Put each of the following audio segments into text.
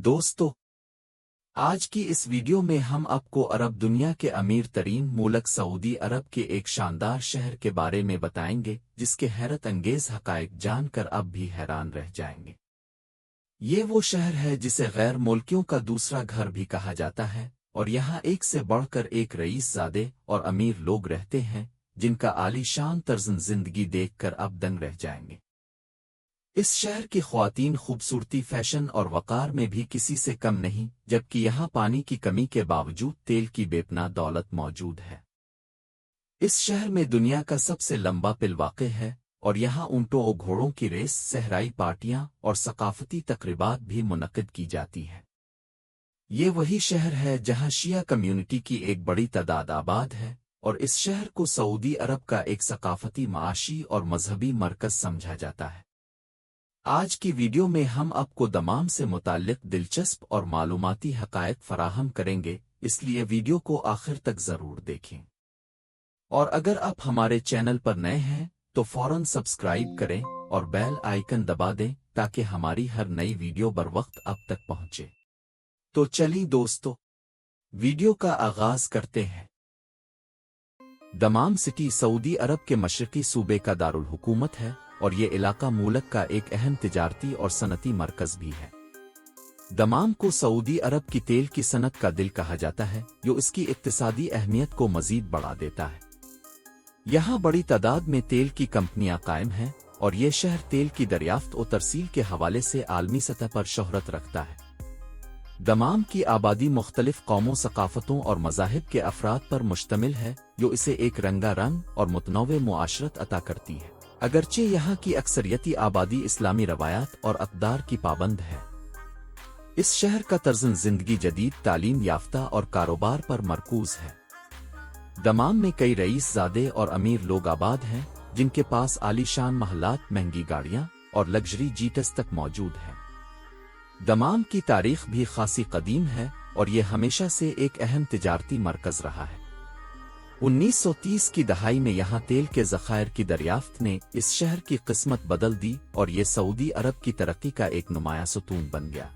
दोस्तों, आज की इस वीडियो में हम आपको अरब दुनिया के अमीर तरीन मुल्क सऊदी अरब के एक शानदार शहर के बारे में बताएंगे जिसके हैरत अंगेज हकायक जानकर आप भी हैरान रह जाएंगे। ये वो शहर है जिसे गैर मुल्कियों का दूसरा घर भी कहा जाता है और यहाँ एक से बढ़कर एक रईसज़ादे और अमीर लोग रहते हैं जिनका आलीशान तर्ज़ जिंदगी देखकर आप दंग रह जाएंगे। इस शहर की ख्वातीन खूबसूरती, फैशन और वक़ार में भी किसी से कम नहीं, जबकि यहाँ पानी की कमी के बावजूद तेल की बेपनाह दौलत मौजूद है। इस शहर में दुनिया का सबसे लंबा पुल वाक़ है और यहाँ ऊँटों और घोड़ों की रेस, सहराई पार्टियाँ और सकाफती तक़रीबात भी मुनक़िद की जाती हैं। ये वही शहर है जहाँ शिया कम्युनिटी की एक बड़ी तादाद आबाद है और इस शहर को सऊदी अरब का एक सकाफती, माशी और मजहबी मरकज़ समझा जाता है। आज की वीडियो में हम आपको दमाम से मुताल्लिक़ दिलचस्प और मालूमाती हक़ायक़ फराहम करेंगे, इसलिए वीडियो को आखिर तक ज़रूर देखें। और अगर आप हमारे चैनल पर नए हैं तो फ़ौरन सब्सक्राइब करें और बेल आइकन दबा दें ताकि हमारी हर नई वीडियो बर वक्त आप तक पहुंचे। तो चलिए दोस्तों, वीडियो का आगाज़ करते हैं। दमाम सिटी सऊदी अरब के मशरक़ी सूबे का दारुल हुकूमत है और ये इलाका मुल्क का एक अहम तिजारती और सनती मरकज़ भी है। दमाम को सऊदी अरब की तेल की सनत का दिल कहा जाता है, जो इसकी इक्तिसादी अहमियत को मज़ीद बढ़ा देता है। यहाँ बड़ी तादाद में तेल की कंपनियां कायम हैं और ये शहर तेल की दरियाफ्त और तरसील के हवाले से आलमी सतह पर शोहरत रखता है। दमाम की आबादी मुख्तलिफ कौमों, सकाफ़तों और मज़ाहिब के अफराद पर मुश्तमिल है, जो इसे एक रंगारंग और मुतनव्वे मुआशरत अता करती है। अगरचे यहाँ की अक्सरियती आबादी इस्लामी रवायात और अक़दार की पाबंद है। इस शहर का तर्ज़ ज़िंदगी जदीद, तालीम याफ्ता और कारोबार पर मरकूज़ है। दमाम में कई रईसज़ादे और अमीर लोग आबाद हैं जिनके पास आलीशान महलात, महंगी गाड़ियाँ और लग्जरी जीट्स तक मौजूद हैं। दमाम की तारीख़ भी खासी कदीम है और ये हमेशा से एक अहम तिजारती मरकज़ रहा है। 1930 की दहाई में यहाँ तेल के ज़खायर की दरियाफ्त ने इस शहर की किस्मत बदल दी और ये सऊदी अरब की तरक्की का एक नुमाया सुतून बन गया।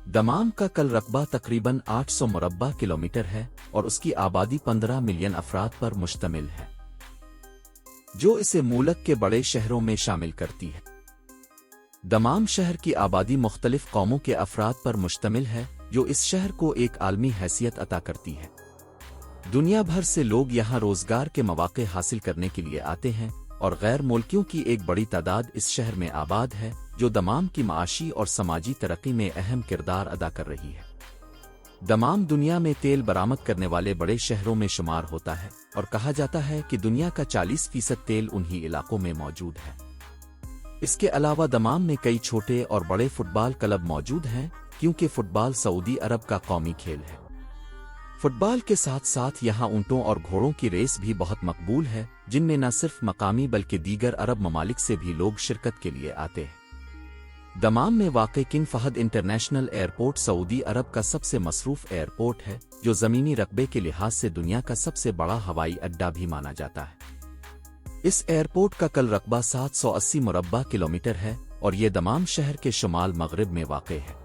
दमाम का कल रकबा तकरीबन 800 मुरब्बा किलोमीटर है और उसकी आबादी 15 मिलियन अफराद पर मुश्तमिल है, जो इसे मुल्क के बड़े शहरों में शामिल करती है। दमाम शहर की आबादी मुख्तलिफ कौमों के अफराद पर मुश्तमिल है, जो इस शहर को एक आलमी हैसियत अता करती है। दुनिया भर से लोग यहाँ रोजगार के मौके हासिल करने के लिए आते हैं और गैर मुल्कियों की एक बड़ी तादाद इस शहर में आबाद है, जो दमाम की माशी और समाजी तरक्की में अहम किरदार अदा कर रही है। दमाम दुनिया में तेल बरामद करने वाले बड़े शहरों में शुमार होता है और कहा जाता है कि दुनिया का 40% तेल उन्हीं इलाकों में मौजूद है। इसके अलावा दमाम में कई छोटे और बड़े फुटबॉल क्लब मौजूद हैं, क्योंकि फुटबॉल सऊदी अरब का कौमी खेल है। फुटबॉल के साथ साथ यहाँ ऊँटों और घोड़ों की रेस भी बहुत मकबूल है, जिनमें न सिर्फ मकामी बल्कि दीगर अरब ममालिक से भी लोग शिरकत के लिए आते हैं। दमाम में वाक़े किंग फहद इंटरनेशनल एयरपोर्ट सऊदी अरब का सबसे मसरूफ़ एयरपोर्ट है, जो ज़मीनी रकबे के लिहाज से दुनिया का सबसे बड़ा हवाई अड्डा भी माना जाता है। इस एयरपोर्ट का कल रकबा 780 मुरब्बा किलोमीटर है और ये दमाम शहर के शुमाल मगरिब में वाक़े है।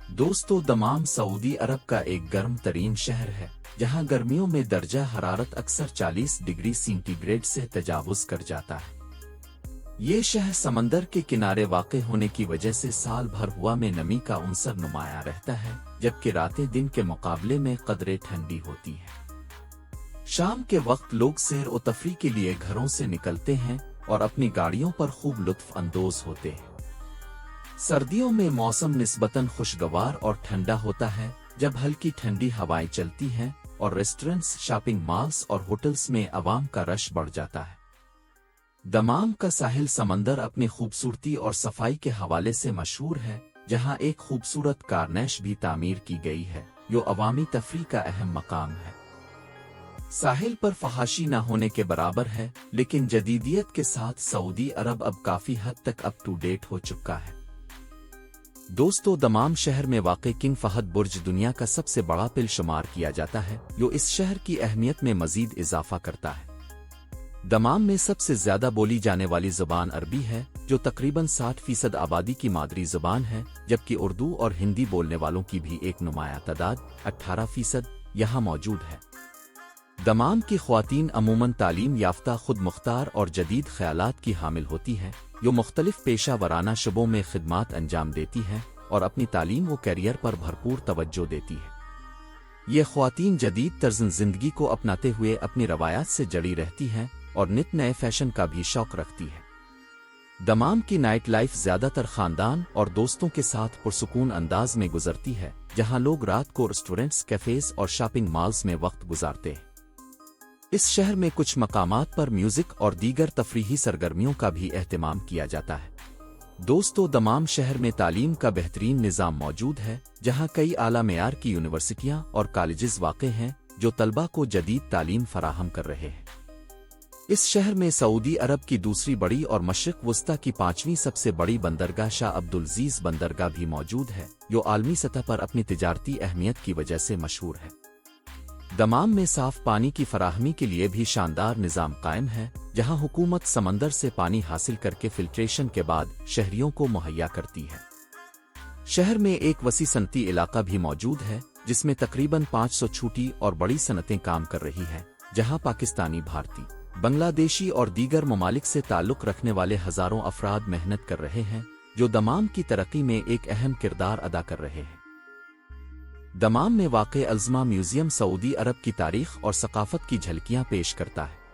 दोस्तों, दमाम सऊदी अरब का एक गर्म तरीन शहर है, जहां गर्मियों में दर्जा हरारत अक्सर 40 डिग्री सेंटीग्रेड से तजावुज़ कर जाता है। ये शहर समंदर के किनारे वाक़े होने की वजह से साल भर हवा में नमी का उनसर नुमाया रहता है, जबकि रातें दिन के मुकाबले में कदरे ठंडी होती हैं। शाम के वक्त लोग सैर व तफरी के लिए घरों से निकलते हैं और अपनी गाड़ियों पर खूब लुत्फ़ अंदोज़ होते हैं। सर्दियों में मौसम निस्बतन खुशगवार और ठंडा होता है, जब हल्की ठंडी हवाएं चलती हैं और रेस्टोरेंट्स, शॉपिंग मॉल्स और होटल्स में अवाम का रश बढ़ जाता है। दमाम का साहिल समंदर अपनी खूबसूरती और सफाई के हवाले से मशहूर है, जहां एक खूबसूरत कारनैश भी तामीर की गई है, जो अवामी तफरी का अहम मकाम है। साहिल पर फहाशी न होने के बराबर है, लेकिन जदीदियत के साथ सऊदी अरब अब काफ़ी हद तक अप टू डेट हो चुका है। दोस्तों, दमाम शहर में वाक़े किंग फहद बुर्ज दुनिया का सबसे बड़ा पुल शुमार किया जाता है, जो इस शहर की अहमियत में मज़ीद इजाफा करता है। दमाम में सबसे ज्यादा बोली जाने वाली जुबान अरबी है, जो तकरीबन 60% आबादी की मादरी जुबान है, जबकि उर्दू और हिंदी बोलने वालों की भी एक नुमाया तादाद 18% यहाँ मौजूद है। दमाम की ख्वातीन अमूमन तालीम याफ्ता, खुद मुख्तार और जदीद ख्यालात की हामिल होती हैं, जो मुख्तलिफ पेशा वराना शबों में खिदमात अंजाम देती हैं और अपनी तालीम व कैरियर पर भरपूर तवज्जो देती है। ये ख्वातीन जदीद तर्ज़ ज़िंदगी को अपनाते हुए अपनी रवायात से जड़ी रहती हैं और नित नए फैशन का भी शौक रखती है। दमाम की नाइट लाइफ ज़्यादातर ख़ानदान और दोस्तों के साथ पुरसुकून अंदाज में गुजरती है, जहां लोग रात को रेस्टोरेंट्स, कैफ़ेज़ और शॉपिंग मॉल्स में वक्त गुजारते हैं। इस शहर में कुछ मकामात पर म्यूज़िक और दीगर तफरीही सरगर्मियों का भी एहतमाम किया जाता है। दोस्तों, दमाम शहर में तालीम का बेहतरीन निज़ाम मौजूद है, जहां कई आला मेयार की यूनिवर्सिटियां और कॉलेजेस वाक़े हैं, जो तलबा को जदीद तालीम फराहम कर रहे हैं। इस शहर में सऊदी अरब की दूसरी बड़ी और मशरिक़ वस्ता की 5वीं सबसे बड़ी बंदरगाह शाह अब्दुलज़ीज़ बंदरगाह भी मौजूद है, जो आलमी सतह पर अपनी तिजारती अहमियत की वजह से मशहूर है। दमाम में साफ पानी की फराहमी के लिए भी शानदार निज़ाम कायम है, जहां हुकूमत समंदर से पानी हासिल करके फिल्ट्रेशन के बाद शहरियों को मुहैया करती है। शहर में एक वसी सनती इलाका भी मौजूद है, जिसमें तकरीबन 500 छोटी और बड़ी सनतें काम कर रही हैं, जहां पाकिस्तानी, भारतीय, बांग्लादेशी और दीगर ममालिक से ताल्लुक़ रखने वाले हज़ारों अफराद मेहनत कर रहे हैं, जो दमाम की तरक्की में एक अहम किरदार अदा कर रहे हैं। दमाम में वाक़े अल्ज़मा म्यूज़ियम सऊदी अरब की तारीख़ और सकाफ़त की झलकियाँ पेश करता है।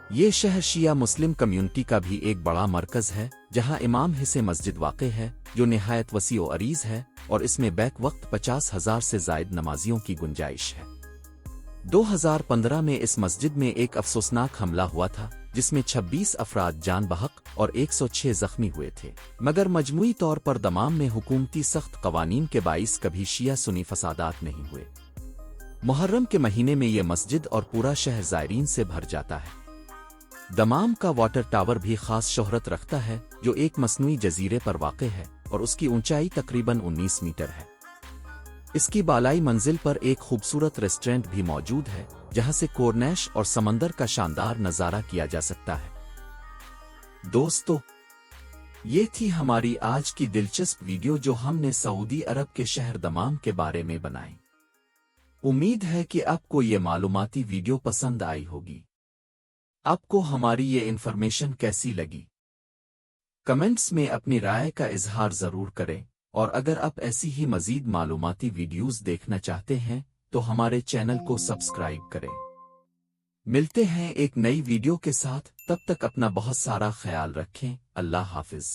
ये शहर शिया मुस्लिम कम्युनिटी का भी एक बड़ा मरकज़ है, जहाँ इमाम हिस्से मस्जिद वाक़े है, जो निहायत वसी व अरीज़ है और इसमें बैक वक्त 50,000 से ज़ायद नमाजियों की गुंजाइश है। 2015 में इस मस्जिद में एक अफसोसनाक हमला हुआ था, जिसमें 26 अफराद जान बहक और 106 जख्मी हुए थे। मगर मजमूई तौर पर दमाम में हुकूमती सख्त कवानीन के बाइस कभी शिया सुनी फसादात नहीं हुए। मुहर्रम के महीने में ये मस्जिद और पूरा शहर ज़ायरीन से भर जाता है। दमाम का वाटर टावर भी खास शोहरत रखता है, जो एक मसनूई जजीरे पर वाक़े है और उसकी ऊंचाई तकरीबन 19 मीटर है। इसकी बालाई मंजिल पर एक खूबसूरत रेस्टोरेंट भी मौजूद है, जहां से कोर्नेश और समंदर का शानदार नज़ारा किया जा सकता है। दोस्तों, ये थी हमारी आज की दिलचस्प वीडियो, जो हमने सऊदी अरब के शहर दमाम के बारे में बनाई। उम्मीद है कि आपको ये मालूमाती वीडियो पसंद आई होगी। आपको हमारी ये इन्फॉर्मेशन कैसी लगी? कमेंट्स में अपनी राय का इजहार ज़रूर करें, और अगर आप ऐसी ही मज़ीद मालूमाती वीडियोज़ देखना चाहते हैं तो हमारे चैनल को सब्सक्राइब करें। मिलते हैं एक नई वीडियो के साथ, तब तक अपना बहुत सारा ख्याल रखें। अल्लाह हाफ़िज़।